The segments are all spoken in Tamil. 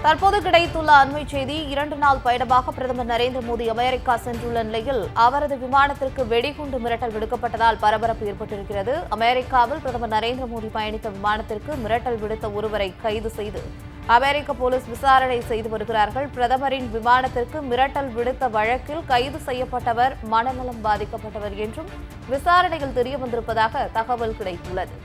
தற்போது கிடைத்துள்ள அண்மை செய்தி 2 நாள் பயணமாக பிரதமர் நரேந்திர மோடி அமெரிக்கா சென்றுள்ள நிலையில் அவரது விமானத்திற்கு வெடிகுண்டு மிரட்டல் விடுக்கப்பட்டதால் பரபரப்பு ஏற்பட்டிருக்கிறது. அமெரிக்காவில் பிரதமர் நரேந்திர மோடி பயணித்த விமானத்திற்கு மிரட்டல் விடுத்த ஒருவரை கைது செய்து அமெரிக்க போலீஸ் விசாரணை செய்து வருகிறார்கள். பிரதமரின் விமானத்திற்கு மிரட்டல் விடுத்த வழக்கில் கைது செய்யப்பட்டவர் மனநலம் பாதிக்கப்பட்டவர் என்றும் விசாரணையில் தெரியவந்திருப்பதாக தகவல் கிடைத்துள்ளது.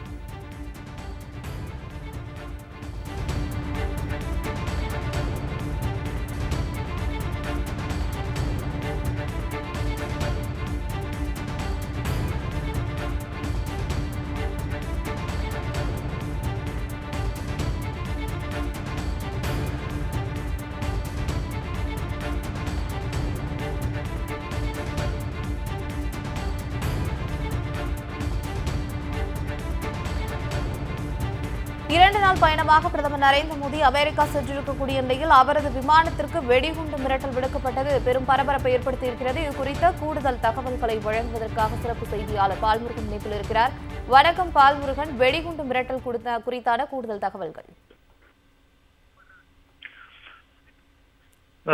இரண்டு நாள் பயணமாக பிரதமர் நரேந்திர மோடி அமெரிக்கா சென்றிருக்கக்கூடிய நிலையில் அவரது விமானத்திற்கு வெடிகுண்டு மிரட்டல் விடுக்கப்பட்டது பெரும் பரபரப்பை ஏற்படுத்தியிருக்கிறது. இது குறித்த கூடுதல் தகவல்களை வழங்குவதற்காக சிறப்பு செய்தியாளர் பால்முருகன் இணைப்பில் இருக்கிறார். வணக்கம் பால்முருகன், வெடிகுண்டு மிரட்டல் குறித்தான கூடுதல் தகவல்கள்.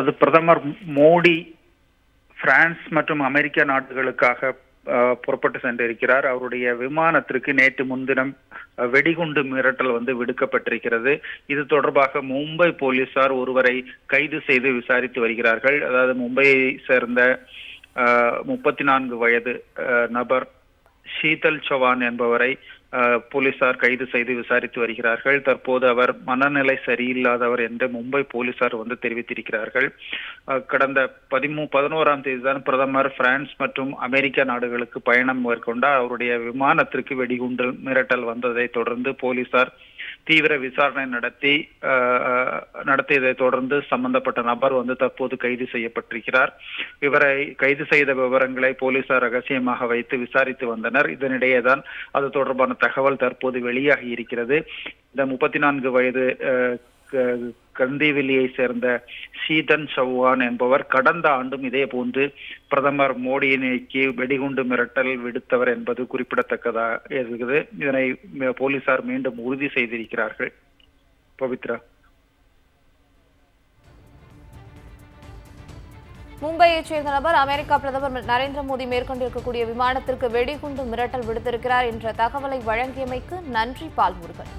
அது பிரதமர் மோடி பிரான்ஸ் மற்றும் அமெரிக்க நாடுகளுக்காக புறப்பட்டு சென்றிருக்கிறார். அவருடைய விமானத்திற்கு நேற்று முன்தினம் வெடிகுண்டு மிரட்டல் விடுக்கப்பட்டிருக்கிறது. இது தொடர்பாக மும்பை போலீசார் ஒருவரை கைது செய்து விசாரித்து வருகிறார்கள். அதாவது மும்பையை சேர்ந்த 34 வயது நபர் ஷீதல் சவான் என்பவரை போலீசார் கைது செய்து விசாரித்து வருகிறார்கள். தற்போது அவர் மனநிலை சரியில்லாதவர் என்று மும்பை போலீசார் தெரிவித்திருக்கிறார்கள். கடந்த 11ஆம் தேதி தான் பிரதமர் பிரான்ஸ் மற்றும் அமெரிக்க நாடுகளுக்கு பயணம் மேற்கொண்டார். அவருடைய விமானத்திற்கு வெடிகுண்டு மிரட்டல் வந்ததை தொடர்ந்து போலீசார் தீவிர விசாரணை நடத்தியதை தொடர்ந்து சம்பந்தப்பட்ட நபர் தற்போது கைது செய்யப்பட்டிருக்கிறார். இவரை கைது செய்த விவரங்களை போலீசார் ரகசியமாக வைத்து விசாரித்து வந்தனர். இதனிடையேதான் அது தொடர்பான தகவல் தற்போது வெளியாகி இருக்கிறது. இந்த 34 வயது கந்திவில்லியை சேர்ந்த ஷீதன் சவான் என்பவர் கடந்த ஆண்டும் இதே போன்று பிரதமர் மோடியினைக்கு வெடிகுண்டு மிரட்டல் விடுத்தவர் என்பது குறிப்பிடத்தக்கதாக இருக்குது. இதனை போலீசார் மீண்டும் உறுதி செய்திருக்கிறார்கள். பவித்ரா. மும்பையைச் சேர்ந்த நபர் அமெரிக்கா பிரதமர் நரேந்திர மோடி மேற்கொண்டிருக்கக்கூடிய விமானத்திற்கு வெடிகுண்டு மிரட்டல் விடுத்திருக்கிறார் என்ற தகவலை வழங்கியமைக்கு நன்றி பால்முருகன்.